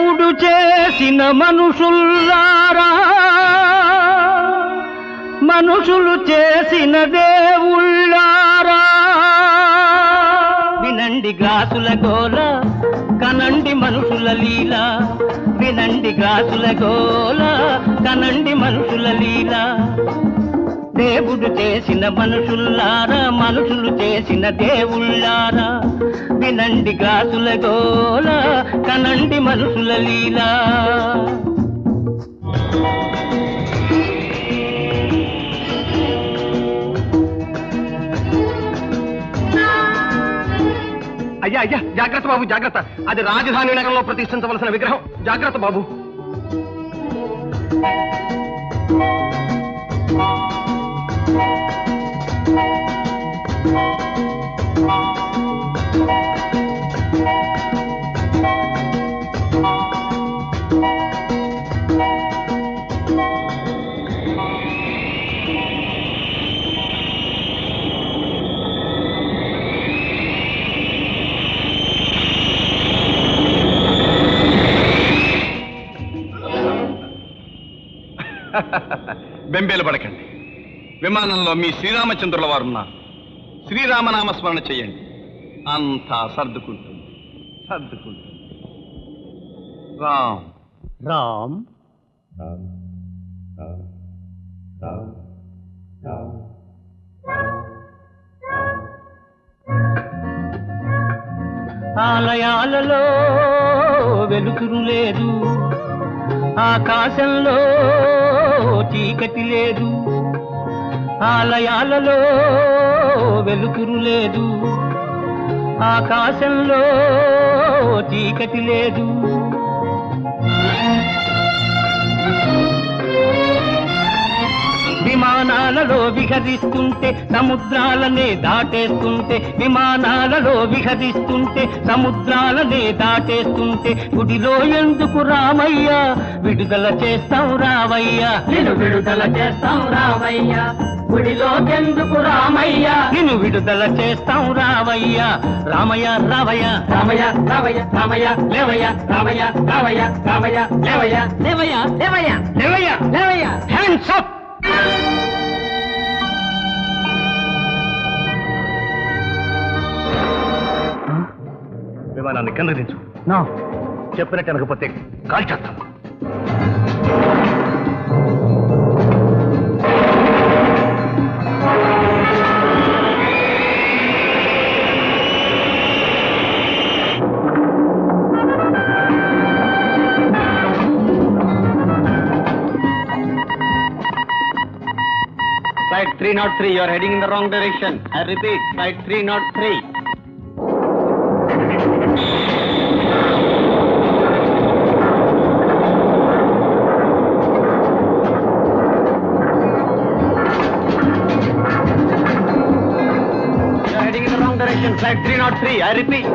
దేవుడు చేసిన మనుషుల్లారా, మనుషులు చేసిన దేవుళ్ళారా, వినండి గ్లాసుల గోల, కనండి మనుషుల లీల, వినండి గ్లాసుల గోల, కనండి మనుషుల లీల. దేవుడు చేసిన మనుషుల్లారా, మనుషులు చేసిన దేవుళ్ళారా, వినండి గ్లాసుల గోల, కనండి మనుషుల లీలా. అయ్యా అయ్యా, జాగ్రత్త బాబు జాగ్రత్త, అది రాజధాని నగరంలో ప్రతిష్ఠించవలసిన విగ్రహం, జాగ్రత్త బాబు. బెంబేలు పడకండి, విమానంలో మీ శ్రీరామచంద్రుల వారున్నారు. శ్రీరామనామస్మరణ చెయ్యండి, అంతా సర్దుకుంటుంది, సర్దుకుంటుంది. రామ్ రామ్ ఆలయాలలో వెలుతురు లేదు, ఆకాశంలో చీకటి లేదు. ఆలయాలలో వెలుతురు లేదు, ఆకాశంలో చీకటి లేదు. విమానాలలో విహరిస్తుంటే సముద్రాలనే దాటేస్తుంటే, విమానాలలో విహరిస్తుంటే సముద్రాలనే దాటేస్తుంటే, గుడిలో ఎందుకు రామయ్యా విడుదల చేస్తాం రావయ్యా, నిన్ను విడుదల చేస్తాం రావయ్యా, గుడిలో ఎందుకు రామయ్యా, నిన్ను విడుదల చేస్తాం రావయ్యా. రామయ్య రావయ్య, రామయ్య రావయ్య, రామయ్య లేవయ్య, రామయ్య రావయ్య, రామయ్య లేవయ్య, లేవయ్య లేవయ్య లేవయ్య లేవయ్య. Hands up. విమానాన్ని కిందదించు. చెప్పినట్టు అనకపోతే కాల్ చేస్తాను. Flight 303, you are heading in the wrong direction. I repeat, flight 303. You are heading in the wrong direction. Flight 303, I repeat.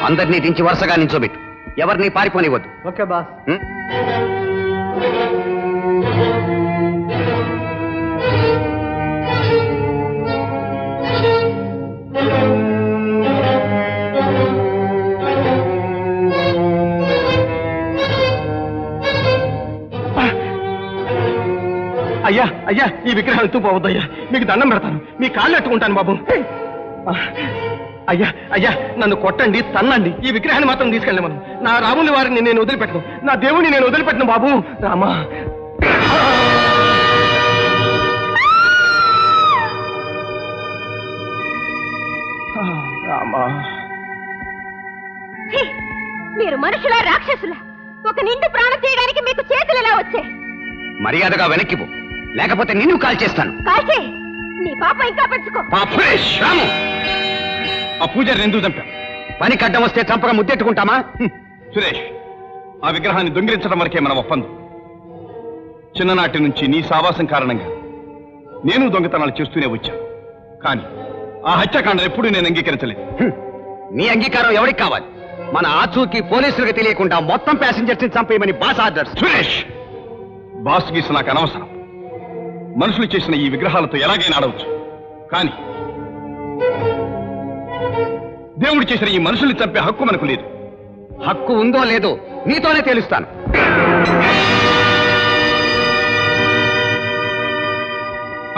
అందరినీ దించి వరుసగా నించోబెట్టు, ఎవరిని పారిపోనివ్వద్దు. Okay boss. అయ్యా అయ్యా అయ్యా ఈ విగ్రహం ఎత్తుపోవద్దయ్యా, మీకు దండం పెడతాను, మీ కాళ్ళు ఎట్టుకుంటాను బాబు. అయ్యా అయ్యా నన్ను కొట్టండి, తన్నండి, ఈ విగ్రహాన్ని మాత్రం తీసుకెళ్ళమను. నా రాముని వారిని నేను వదిలిపెట్టను, నా దేవుడిని నేను వదిలిపెట్టను బాబు. రామా రామా. మీరు మనుషుల రాక్షసుల? ఒక నిండు ప్రాణం తీయడానికి మీకు చేతులు ఎలా వచ్చాయి? మర్యాదగా వెనక్కిపో, లేకపోతే నిన్ను కాల్ చేస్తాను. కాల్చే, నీ పాప ఇంకా పెంచుకో. ఆ పూజారిని ఎందుకు చంపా? పని కడ్డం వస్తే చంపగా ముద్దెట్టుకుంటామా? సురేష్, ఆ విగ్రహాన్ని దొంగిలించడం వరకే మన ఒప్పందం. చిన్ననాటి నుంచి నీ సావాసం కారణంగా నేను దొంగతనాలు చేస్తూనే వచ్చాను, కానీ ఆ హత్యాకాండను ఎప్పుడూ నేను అంగీకరించలేదు. నీ అంగీకారం ఎవరికి కావాలి? మన ఆచూకీ పోలీసులకు తెలియకుండా మొత్తం ప్యాసింజర్స్ ని చంపేయమని బాస్ ఆర్డర్. సురేష్, బాస్ గీసు నాకు అనవసరం. మనుషులు చేసిన ఈ విగ్రహాలతో ఎలాగైనా ఆడవచ్చు, కానీ దేవుడు చేసిన ఈ మనుషుల్ని చంపే హక్కు మనకు లేదు. హక్కు ఉందో లేదో నీతోనే తేలుస్తాను.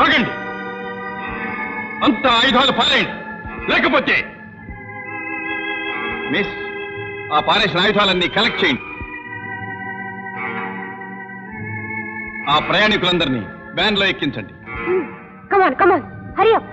ఆగండి, అంత ఆయుధాలు పారేయండి, లేకపోతే మిస్ ఆ పారేసిన ఆయుధాలన్నీ కలెక్ట్ చేయండి. ఆ ప్రయాణికులందరినీ వ్యాన్ లో ఎక్కించండి. Come on come on, hurry up.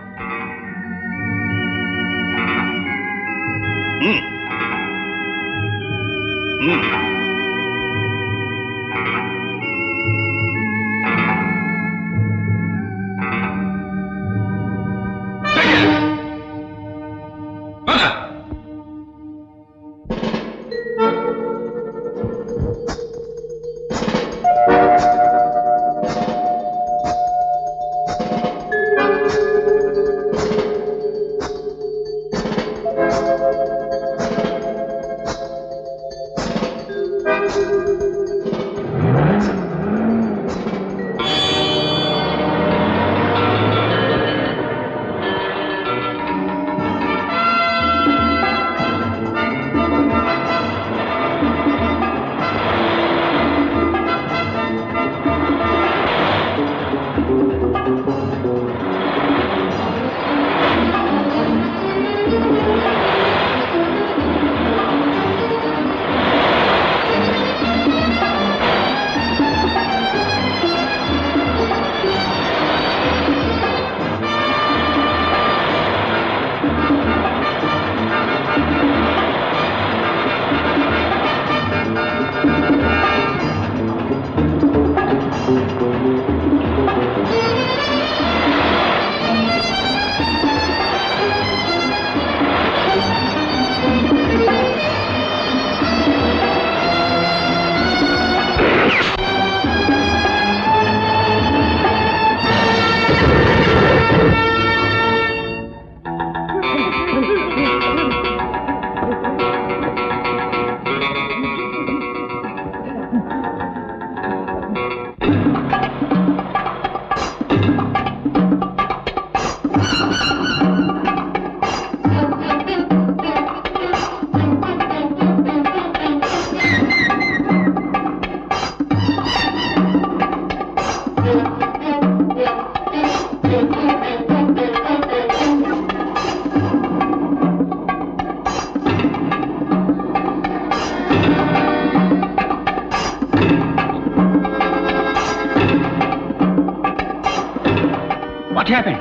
What happened?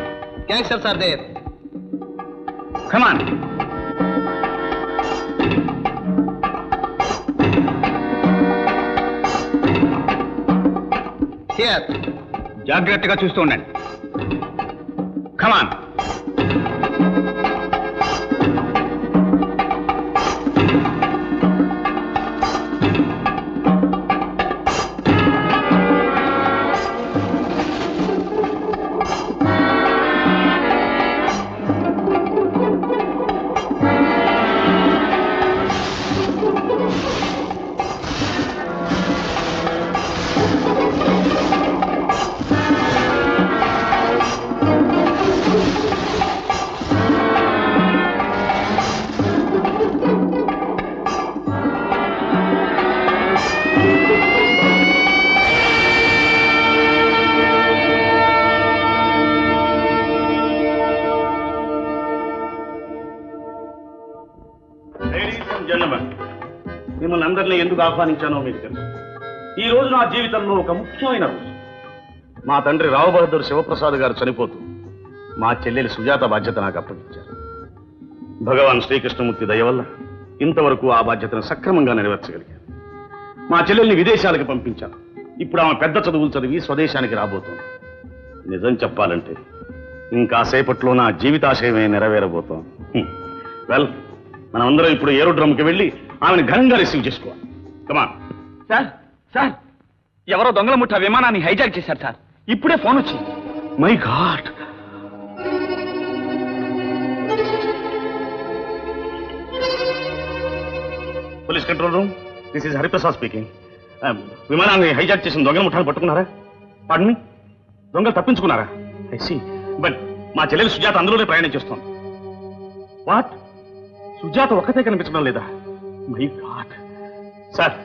Gangsters are there. Come on. Here. జాగ్రత్తగా చూస్తూ ఉండండి. Come on. పొద్దున్నే ఎందుకు ఆహ్వానించానో మీకు తెలుసు. ఈ రోజు నా జీవితంలో ఒక ముఖ్యమైన రోజు. మా తండ్రి రావు బహదూర్ శివప్రసాద్ గారు చనిపోతూ మా చెల్లెలి సుజాత బాధ్యత నాకు అప్పగించారు. భగవాన్ శ్రీకృష్ణమూర్తి దయ వల్ల ఇంతవరకు ఆ బాధ్యతను సక్రమంగా నెరవేర్చగలిగాను. మా చెల్లెల్ని విదేశాలకు పంపించాను. ఇప్పుడు ఆమె పెద్ద చదువులు చదివి స్వదేశానికి రాబోతోంది. నిజం చెప్పాలంటే ఇంకా సేపట్లో నా జీవితాశయమే నెరవేరబోతోంది. వెల్, మనమందరం ఇప్పుడు ఏరోడ్రమ్కి వెళ్ళి ఆమెను ఘనంగా రిసీవ్ చేసుకోవాలి. కమాన్. సార్ సార్, ఎవరో దొంగల ముఠా విమానాన్ని హైజాక్ చేశారు సార్. ఇప్పుడే ఫోన్ వచ్చింది. My God. Police control room, this is Hariprasad speaking. విమానాన్ని హైజాక్ చేసిన దొంగల ముఠాన్ని పట్టుకున్నారా? పాడని, దొంగలు తప్పించుకున్నారా? I see. బట్ మా చెల్లెలు సుజాత అందులోనే ప్రయాణం చేస్తోంది. వాట్? సుజాత ఒక్కతే కనిపించడం లేదా? My God. సార్,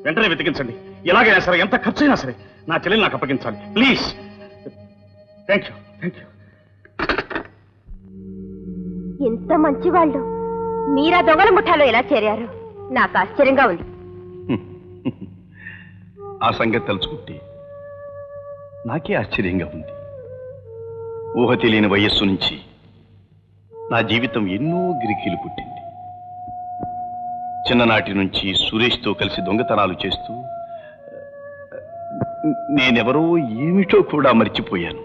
వెంటనే వెతికించండి. ఎలాగైనా సరే, ఎంత ఖర్చైనా సరే నా చెల్లెలు నాకు అప్పగించాలి please. Thank you, thank you. ఎంత మంచివాళ్ళు, మీరా దొంగల ముఠాలో ఎలా చేరారు? నాకు ఆశ్చర్యంగా ఉంది. ఆ సంగతి తలుచుకుంటే నాకే ఆశ్చర్యంగా ఉంది. ఊహ తెలియని వయస్సు నుంచి నా జీవితం ఎన్నో గిరికీలు పుట్టింది. చిన్ననాటి నుంచి సురేష్తో కలిసి దొంగతనాలు చేస్తూ నేనెవరో ఏమిటో కూడా మర్చిపోయాను.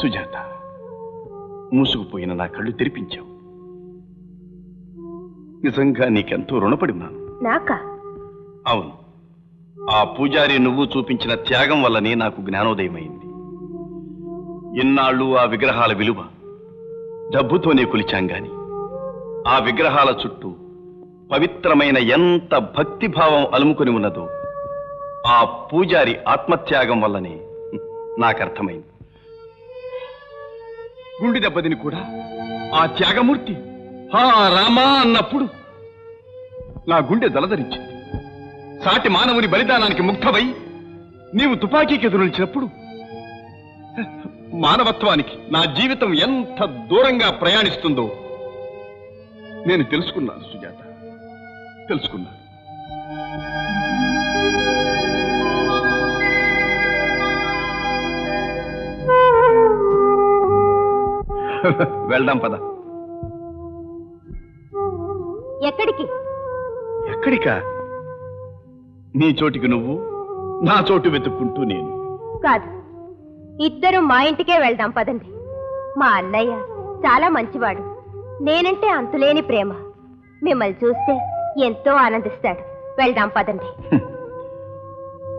సుజాత, మూసుకుపోయిన నా కళ్ళు తెరిపించావు. నిజంగా నీకెంతో రుణపడి ఉన్నాను. నాకా? అవును, ఆ పూజారి నువ్వు చూపించిన త్యాగం వల్లనే నాకు జ్ఞానోదయమైంది. ఇన్నాళ్ళు ఆ విగ్రహాల విలువ డబ్బుతోనే కొలిచాం గాని ఆ విగ్రహాల చుట్టూ పవిత్రమైన ఎంత భక్తిభావం అలుముకొని ఉన్నదో ఆ పూజారి ఆత్మత్యాగం వల్లనే నాకర్థమైంది. గుండె దెబ్బతిని కూడా ఆ త్యాగమూర్తి హా రామా అన్నప్పుడు నా గుండె దలదరించింది. సాటి మానవుని బలిదానానికి ముగ్ధమై నీవు తుపాకీకి ఎదురు నిలిచినప్పుడు మానవత్వానికి నా జీవితం ఎంత దూరంగా ప్రయాణిస్తుందో నేను తెలుసుకున్నాను సుజాత, తెలుసుకున్నాను. వెళ్దాం పద. ఎక్కడికి? ఎక్కడికా? నీ చోటికి నువ్వు, నా చోటు వెతుక్కుంటూ నేను. కాదు, ఇద్దరు మా ఇంటికే వెళ్దాం పదండి. మా అన్నయ్య చాలా మంచివాడు. నేనంటే అంతులేని ప్రేమ. మిమ్మల్ని చూస్తే ఎంతో ఆనందిస్తాడు. వెళ్దాం పదండి.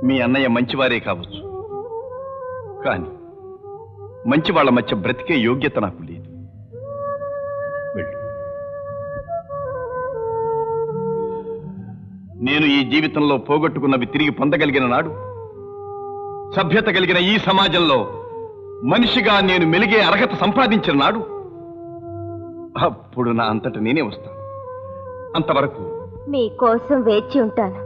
మీ అన్నయ్య మంచివారే కావచ్చు, కానీ మంచి వాళ్ళ మధ్య బ్రతికే యోగ్యత నాకు లేదు. వెళ్ళు. నేను ఈ జీవితంలో పోగొట్టుకున్నవి తిరిగి పొందగలిగిన నాడు, సభ్యత కలిగిన ఈ సమాజంలో మనిషిగా నేను మెలిగే అర్హత సంపాదించిన నాడు, అప్పుడు నా అంతట నేనే వస్తాను. అంతవరకు మీకోసం వేచి ఉంటాను.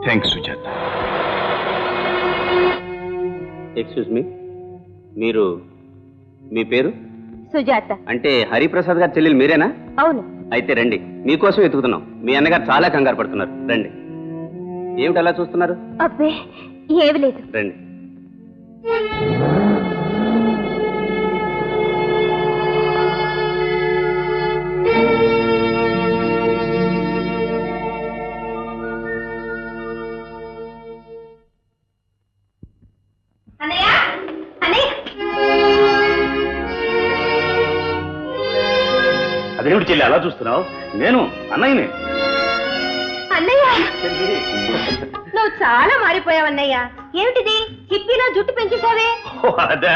థ్యాంక్స్ సుజాత. ఎక్స్క్యూజ్ మీ, మీరు, మీ పేరు? సుజాత. అంటే హరిప్రసాద్ గారి చెల్లెలు మీరేనా? అవును. అయితే రండి, మీకోసం వెతుకుతున్నాం. మీ అన్నగారు చాలా కంగారు పడుతున్నారు. రండి. ఏమిటి అలా చూస్తున్నారు? అబ్బే ఏమి లేదు. రండి. అన్నయ్య, అన్నయ్య. అదేమిటి చెల్లి అలా చూస్తున్నావు? నేను అన్నయ్యనే. అన్నయ్య, నువ్వు చాలా మారిపోయావన్నయ్య. ఏమిటిది, హిప్పీలో జుట్టు పెంచేశావే? అదే,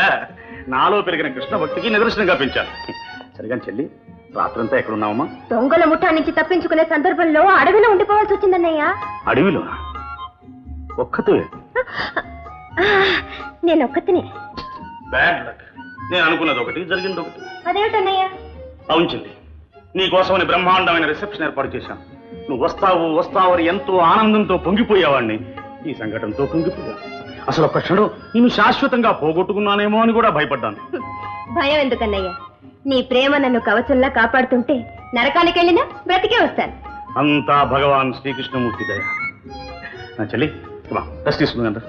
నాలో పెరిగిన కృష్ణ భక్తికి నిదర్శనంగా పెంచాను. సరిగా చెల్లి, రాత్రంతా ఎక్కడున్నావమ్మా? దొంగల ముఠా నుంచి తప్పించుకునే సందర్భంలో అడవిలో ఉండిపోవాల్సి వచ్చిందన్నయ్య. అడవిలోనా? ఒక్కతే? నేను ఒక్కతినే. Bad luck. నేను అనుకున్నది ఒకటి, జరిగింది ఒకటి. అదేమిటన్నయ్య? అవును చెల్లి, నీకోసమని బ్రహ్మాండమైన రిసెప్షన్ ఏర్పాటు చేశాను. నువ్వు వస్తావు వస్తావు అని ఎంతో ఆనందంతో పొంగిపోయేవాడిని. ఈ సంఘటనతో పొంగిపోయాను. అసలు ఒక్క క్షణం నేను శాశ్వతంగా పోగొట్టుకున్నానేమో అని కూడా భయపడ్డాను. భయం ఎందుకన్నయ్యా? నీ ప్రేమ నన్ను కవచంలా కాపాడుతుంటే నరకానికి వెళ్ళినా బ్రతికే వస్తాను. అంతా భగవాన్ శ్రీకృష్ణమూర్తి దయ. నా చెల్లి రెస్ట్ తీసుకుందా?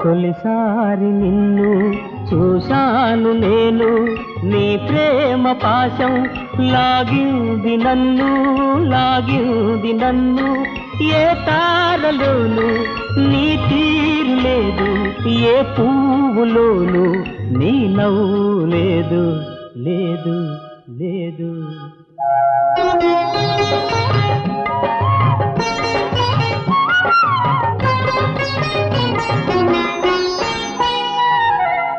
తొలిసారి నిన్ను చూశాను నేను, నీ ప్రేమ పాశం లాగింది నన్ను, ఏ తారలోను నీ తీరు లేదు, ఏ పువ్వులోను నీ నవ్వు లేదు.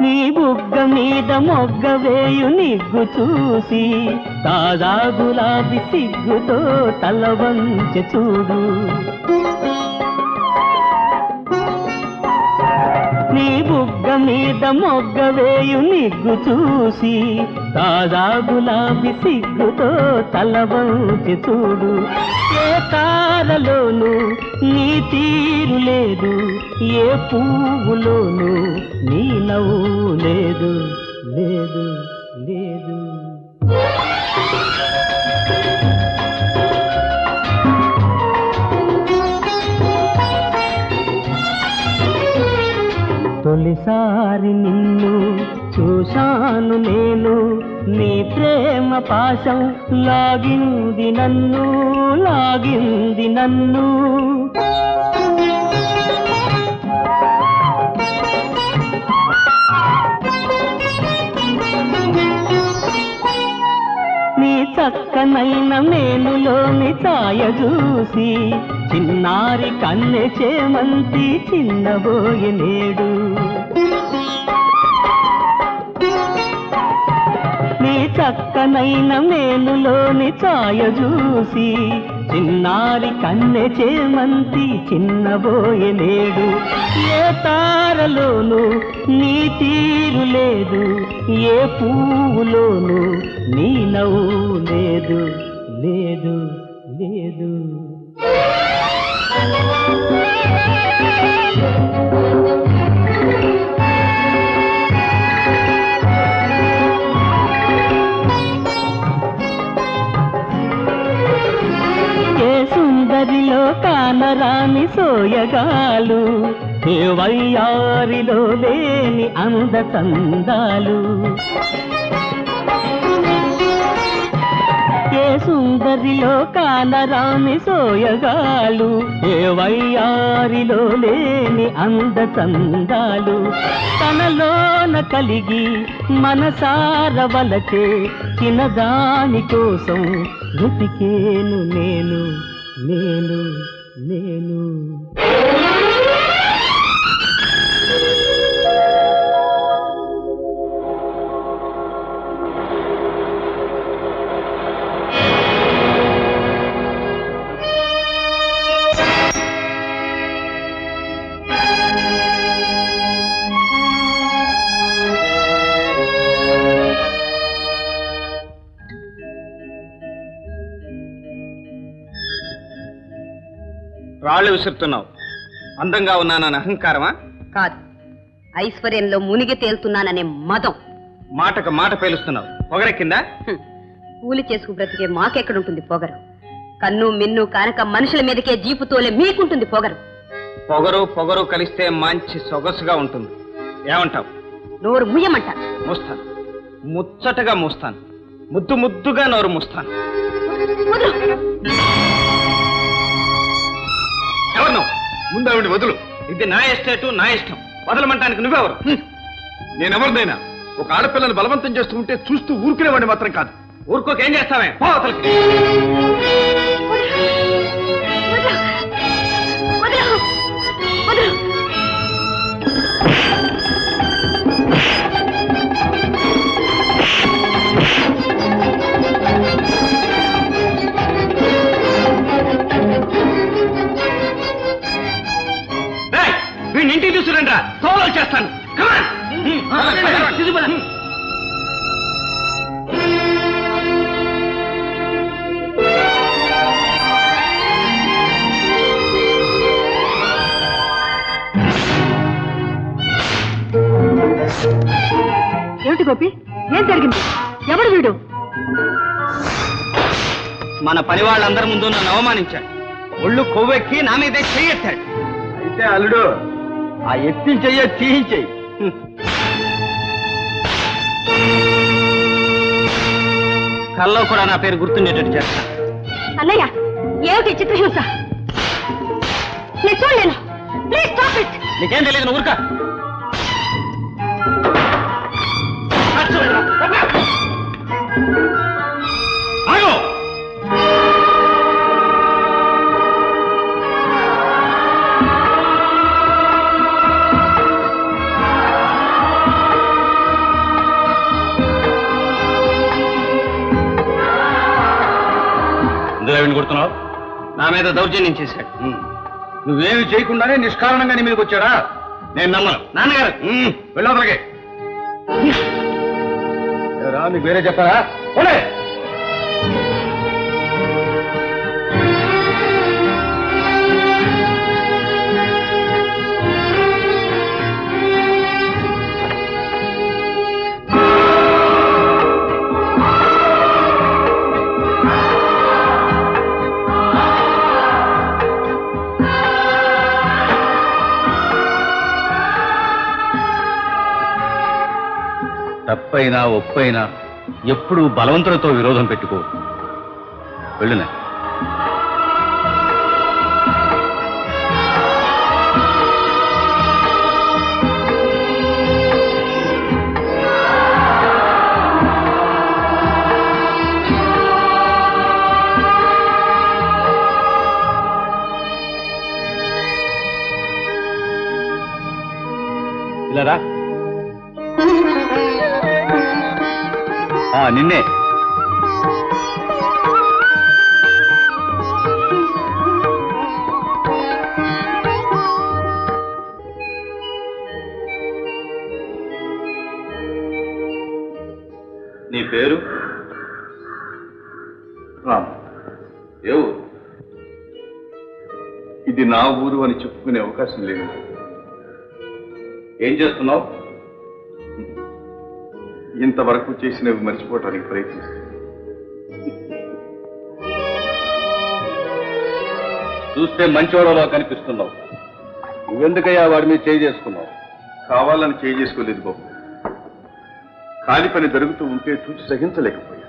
నీ బుగ్గ మీద మొగ్గ వేయు నిగ్గు చూసి, తాజా గులాబీ సిగ్గుతో తల వంచె చూడు. నీ బుగ్గ మీద మొగ్గ వేయు నిగ్గు చూసి, తాజా గులాబీ సిగ్గుతో తల వంచె చూడు. ఏ తారలోను నీ తీరు లేదు, ఏ పువ్వులోను నీ నవ్వు లేదు. తొలిసారి నిన్ను చూశాను నేను, నీ ప్రేమ పాశం లాగింది నన్ను. నీ చక్కనైన మేనులోని ఛాయ చూసి, చిన్నారి కన్నె చేమంతి చిన్నబోయే నేడు. నీ చక్కనైన మేనులోని ఛాయ చూసి, చిన్నారి కన్నె చేమంతి చిన్నబోయే నేడు. ఏ తారలోను నీ తీరు లేదు, ఏ పువ్వులోను నీ నవ్వు లేదు. సుందరిలో కానరాని సోయగాలు, ఏ వయ్యారిలో లేని అంద చందాలు. ఏ సుందరిలో కానరాని సోయగాలు, ఏ వయ్యారిలో లేని అంద చందాలు. తనలోన కలిగి మనసార వలచే చిన్నదాని కోసం వెతికేను నేను. రాళ్ళు విసురుతున్నావు. అందంగా ఉన్నానని అహంకారమా? కాదు, ఐశ్వర్యంలో మునిగి తేలుతున్నాననే మదం. మాటకు మాట పేలుస్తున్నావు. పొగరెక్కిందా? కూలి చేసుకు బ్రతికే మాకెక్కడుంటుంది పొగరు? కన్ను మిన్ను కానక మనుషుల మీదకే జీపుతోలే మీకుంటుంది పొగరు. పొగరు కలిస్తే మంచి సొగసుగా ఉంటుంది. ఏమంటావు? నోరు ముయ్యమంట. మూస్తాను, ముచ్చటగా మూస్తాను, ముద్దుగా నోరు మూస్తాను. ముందు ఆవిడ వదులు. ఇది నా ఎస్టేటు, నా ఇష్టం. వదలమంటానికి నువ్వెవరు? నేనెవరినైనా ఒక ఆడపిల్లని బలవంతం చేస్తూ ఉంటే చూస్తూ ఊరుకునేవాడిని మాత్రం కాదు. ఊరుకోకేం చేస్తావే? పో అవతలకి. వీడిని ఇంటికి తీసుకురండి రా, సోలో చేస్తాను. ఏమిటి గోపి, ఏం జరిగింది? ఎవడు వీడు? మన పని వాళ్ళందరి ముందు నన్ను అవమానించాడు. ఒళ్ళు కొవ్వెక్కి నా మీదే చెయ్యెత్తాడు. అయితే అల్లుడు ఆ ఎత్తి చెయ్య తీయించేయి. కల్లో కూడా నా పేరు గుర్తుండేటట్టు చేస్తా. అన్నయ్య, ఏమిటి చిత్రహింస? నేను చూడలేను. Please stop it. నీకేం తెలియదు, నువ్వు ఊరుకా. ఆగు! ఇందులో కొడుతున్నావు? నా మీద దౌర్జన్యం చేశాడు. నువ్వేమి చేయకుండానే నిష్కారణంగా నీ మీదకి వచ్చాడా? నేను నమ్మను. నాన్నగారు వెళ్ళవతలకే. నీకు వేరే చెప్పారా? పోలే. తప్పైనా ఒప్పైనా ఎప్పుడూ బలవంతులతో విరోధం పెట్టుకో. వెళ్ళునా. ఇలా రా. నిన్నే. నీ పేరు? రామ్. ఏ ఊరు? ఇది నా ఊరు అని చెప్పుకునే అవకాశం లేదు. ఏం చేస్తున్నావు? ఇంతవరకు చేసినవి మర్చిపోవటానికి ప్రయత్నిస్తాను. చూస్తే మంచివాడలా కనిపిస్తున్నావు. నువ్వెందుకయ్యా వాడి మీద చేయి చేసుకున్నావు? కావాలని చేయి చేసుకోలేదు బాబు. ఖాళీ పని జరుగుతూ ఉంటే చూసి సహించలేకపోయా.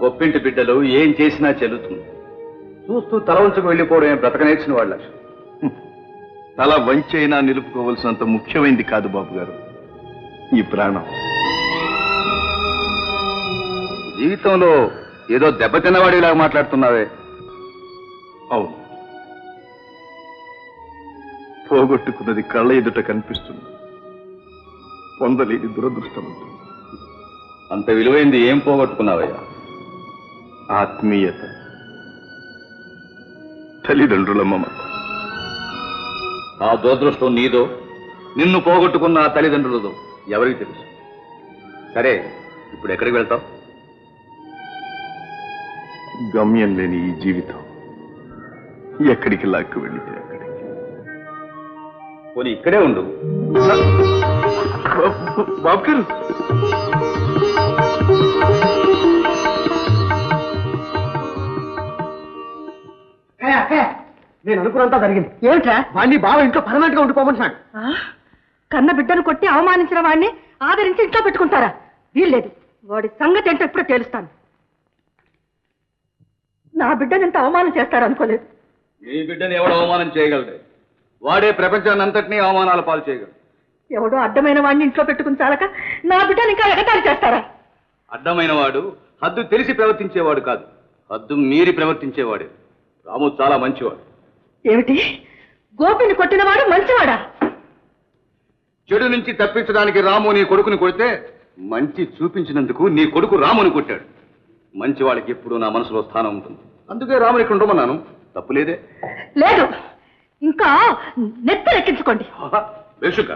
గొప్పింటి బిడ్డలు ఏం చేసినా చెల్లుతుంది. చూస్తూ తల వంచుకు వెళ్ళిపోవడమే బ్రతక నేర్చిన వాళ్ళ లక్ష్యం. తల వంచైనా నిలుపుకోవాల్సినంత ముఖ్యమైంది కాదు బాబు గారు ఈ ప్రాణం. జీవితంలో ఏదో దెబ్బతిన్నవాడిలాగా మాట్లాడుతున్నావే. అవును, పోగొట్టుకున్నది కళ్ళ ఎదుట కనిపిస్తుంది. పొందలేని దురదృష్టం. అంత విలువైంది ఏం పోగొట్టుకున్నావయ్యా? ఆత్మీయత, తల్లిదండ్రుల మమత. ఆ దురదృష్టం నీదో, నిన్ను పోగొట్టుకున్న ఆ తల్లిదండ్రులదో ఎవరికి తెలుసు? సరే, ఇప్పుడు ఎక్కడికి వెళ్తావు? గమ్యం లేని ఈ జీవితం ఎక్కడికి లాక్కు వెళితే అక్కడికి. పోనీ ఇక్కడే ఉండు. బాబు గారు, నేను అనుకున్నంతా జరిగింది. ఏమిట్రా? వాడిని బావ ఇంట్లో పర్మనెంట్ గా ఉండిపోమంటున్నాడు. కన్న బిడ్డను కొట్టి అవమానించిన వాడిని ఆదరించి ఇంట్లో పెట్టుకుంటారా? వీల్లేదు. వాడి సంగతి ఏంటో ఎప్పుడో తేలుస్తాను. నా బిడ్డను ఎంత అవమానం చేస్తారనుకోలేదు. నీ బిడ్డని ఎవడు అవమానం చేయగలడు? వాడే ప్రపంచాన్ని అంతటినీ అవమానాల పాలు చేయగలడు. ఎవడో అడ్డమైన వాడిని ఇంట్లో పెట్టుకుని చాలక నా బిడ్డని ఇంకా ఎగతాళి చేస్తారా? అడ్డమైన వాడు హద్దు తెలిసి ప్రవర్తించేవాడు కాదు, హద్దు మీరి ప్రవర్తించేవాడే. రాము చాలా మంచివాడు. ఏమిటి? గోపిని కొట్టినవాడు మంచివాడా? చెడు నుంచి తప్పించడానికి రాము నీ కొడుకుని కొడితే మంచి చూపించినందుకు నీ కొడుకు రాముని కొట్టాడు. మంచి వాళ్ళకి ఎప్పుడు నా మనసులో స్థానం ఉంటుంది. అందుకే రాముని ఇక్కడ ఉండమన్నాను. తప్పులేదే. లేదు, ఇంకా నెత్తెక్కించుకోండి. వేషుక